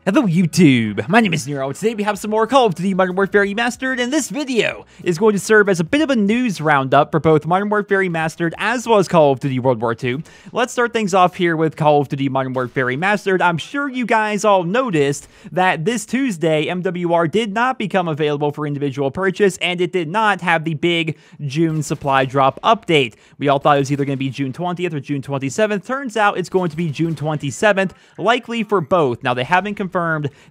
Hello YouTube, my name is Nero. Today we have some more Call of Duty Modern Warfare Remastered, and this video is going to serve as a bit of a news roundup for both Modern Warfare Remastered as well as Call of Duty World War II. Let's start things off here with Call of Duty Modern Warfare Remastered. I'm sure you guys all noticed that this Tuesday, MWR did not become available for individual purchase, and it did not have the big June supply drop update. We all thought it was either going to be June 20th or June 27th. Turns out it's going to be June 27th, likely for both. Now, they haven't confirmed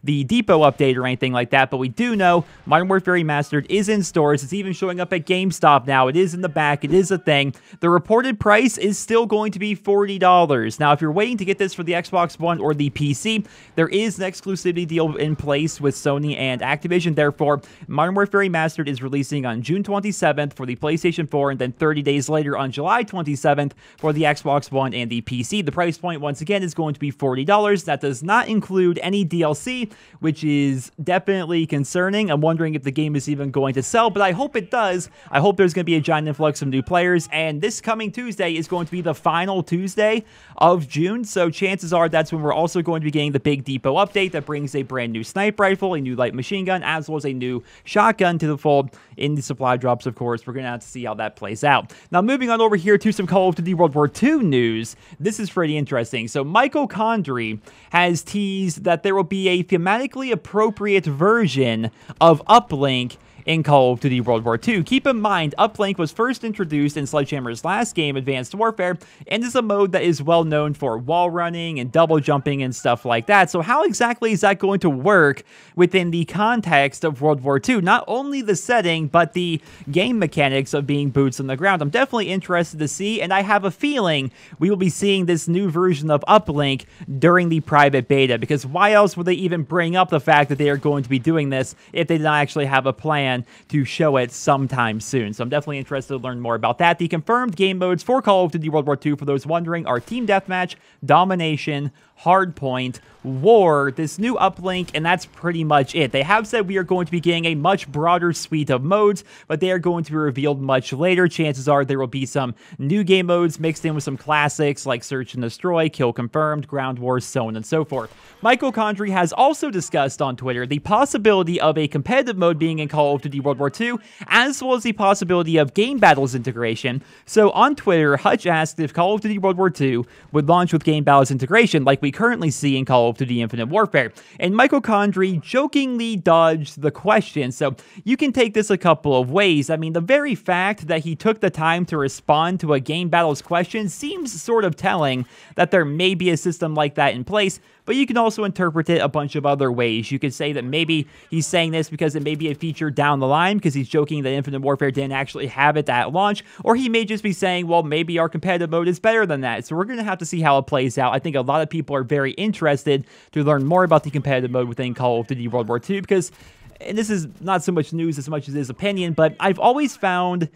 the depot update or anything like that, but we do know Modern Warfare Remastered is in stores. It's even showing up at GameStop now. It is in the back. It is a thing. The reported price is still going to be $40. Now, if you're waiting to get this for the Xbox One or the PC, there is an exclusivity deal in place with Sony and Activision. Therefore, Modern Warfare Remastered is releasing on June 27th for the PlayStation 4, and then 30 days later on July 27th for the Xbox One and the PC. The price point, once again, is going to be $40. That does not include any DLC, which is definitely concerning. I'm wondering if the game is even going to sell, but I hope it does. I hope there's going to be a giant influx of new players, and this coming Tuesday is going to be the final Tuesday of June, so chances are that's when we're also going to be getting the big depot update that brings a brand new sniper rifle, a new light machine gun, as well as a new shotgun to the fold in the supply drops, of course. We're going to have to see how that plays out. Now, moving on over here to some Call of Duty World War II news. This is pretty interesting. So, Michael Condrey has teased that there will be a thematically appropriate version of Uplink in Call of Duty World War II. Keep in mind, Uplink was first introduced in Sledgehammer's last game, Advanced Warfare, and is a mode that is well known for wall running and double jumping and stuff like that. So how exactly is that going to work within the context of World War II? Not only the setting, but the game mechanics of being boots on the ground. I'm definitely interested to see, and I have a feeling we will be seeing this new version of Uplink during the private beta, because why else would they even bring up the fact that they are going to be doing this if they did not actually have a plan to show it sometime soon? So I'm definitely interested to learn more about that. The confirmed game modes for Call of Duty World War II, for those wondering, are Team Deathmatch, Domination, Hardpoint, War, this new Uplink, and that's pretty much it. They have said we are going to be getting a much broader suite of modes, but they are going to be revealed much later. Chances are there will be some new game modes mixed in with some classics like Search and Destroy, Kill Confirmed, Ground Wars, so on and so forth. Michael Condrey has also discussed on Twitter the possibility of a competitive mode being in Call of Duty World War II, as well as the possibility of game battles integration. So on Twitter, Hutch asked if Call of Duty World War II would launch with game battles integration like we currently see in Call of Duty Infinite Warfare. And Michael Condrey jokingly dodged the question, so you can take this a couple of ways. I mean, the very fact that he took the time to respond to a game battles question seems sort of telling that there may be a system like that in place, but you can also interpret it a bunch of other ways. You could say that maybe he's saying this because it may be a feature down the line, because he's joking that Infinite Warfare didn't actually have it at launch, or he may just be saying, well, maybe our competitive mode is better than that. So we're going to have to see how it plays out. I think a lot of people are very interested to learn more about the competitive mode within Call of Duty World War II, because, and this is not so much news as much as his opinion, but I've always found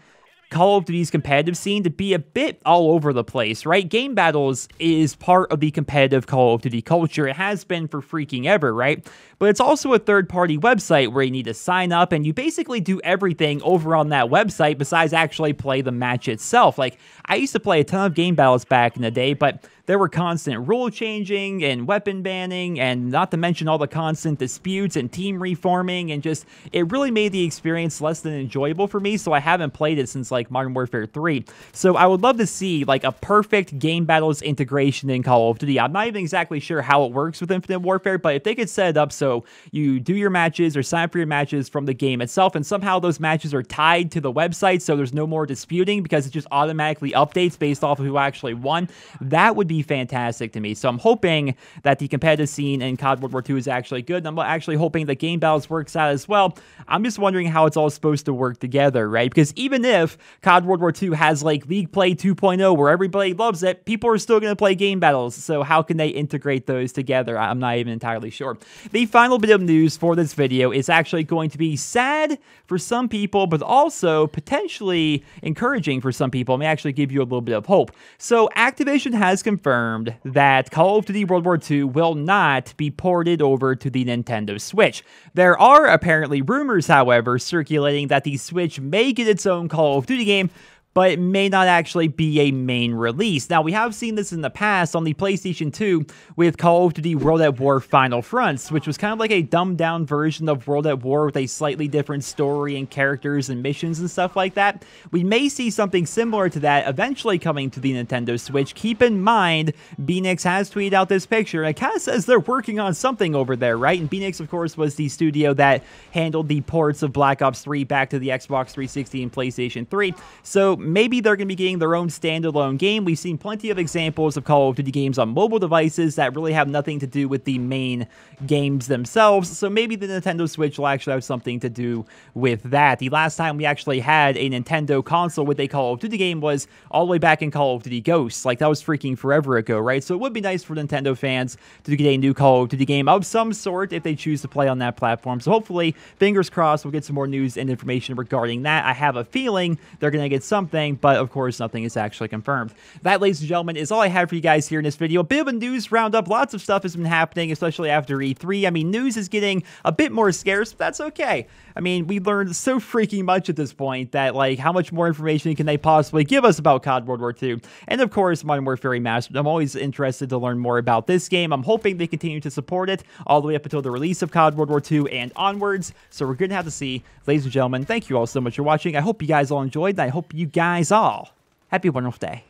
Call of Duty's competitive scene to be a bit all over the place, right? Game battles is part of the competitive Call of Duty culture. It has been for freaking ever, right? But it's also a third-party website where you need to sign up, and you basically do everything over on that website besides actually play the match itself. Like, I used to play a ton of game battles back in the day, but there were constant rule changing and weapon banning, and not to mention all the constant disputes and team reforming, and just, it really made the experience less than enjoyable for me, so I haven't played it since like Modern Warfare 3. So I would love to see like a perfect game battles integration in Call of Duty. I'm not even exactly sure how it works with Infinite Warfare, but if they could set it up so you do your matches or sign up for your matches from the game itself, and somehow those matches are tied to the website so there's no more disputing because it just automatically updates based off of who actually won, that would be fantastic to me. So I'm hoping that the competitive scene in COD World War II is actually good, and I'm actually hoping that game battles works out as well. I'm just wondering how it's all supposed to work together, right? Because even if COD World War II has like League Play 2.0 where everybody loves it, people are still going to play game battles. So how can they integrate those together? I'm not even entirely sure. The final bit of news for this video is actually going to be sad for some people, but also potentially encouraging for some people. It may actually give you a little bit of hope. So Activision has confirmed that Call of Duty World War II will not be ported over to the Nintendo Switch. There are apparently rumors, however, circulating that the Switch may get its own Call of Duty game, but it may not actually be a main release. Now, we have seen this in the past on the PlayStation 2 with Call of Duty World at War Final Fronts, which was kind of like a dumbed-down version of World at War with a slightly different story and characters and missions and stuff like that. We may see something similar to that eventually coming to the Nintendo Switch. Keep in mind, Beanix has tweeted out this picture, and it kind of says they're working on something over there, right? And Beanix, of course, was the studio that handled the ports of Black Ops 3 back to the Xbox 360 and PlayStation 3, so maybe they're going to be getting their own standalone game. We've seen plenty of examples of Call of Duty games on mobile devices that really have nothing to do with the main games themselves, so maybe the Nintendo Switch will actually have something to do with that. The last time we actually had a Nintendo console with a Call of Duty game was all the way back in Call of Duty Ghosts. Like, that was freaking forever ago, right? So it would be nice for Nintendo fans to get a new Call of Duty game of some sort if they choose to play on that platform. So hopefully, fingers crossed, we'll get some more news and information regarding that. I have a feeling they're going to get something, but of course, nothing is actually confirmed. That, ladies and gentlemen, is all I have for you guys here in this video. A bit of a news roundup. Lots of stuff has been happening, especially after E3. I mean, news is getting a bit more scarce, but that's okay. I mean, we learned so freaking much at this point that, like, how much more information can they possibly give us about COD World War II? And of course, Modern Warfare Remastered. I'm always interested to learn more about this game. I'm hoping they continue to support it all the way up until the release of COD World War II and onwards. So we're going to have to see. Ladies and gentlemen, thank you all so much for watching. I hope you guys all enjoyed, and I hope you guys all have a wonderful day.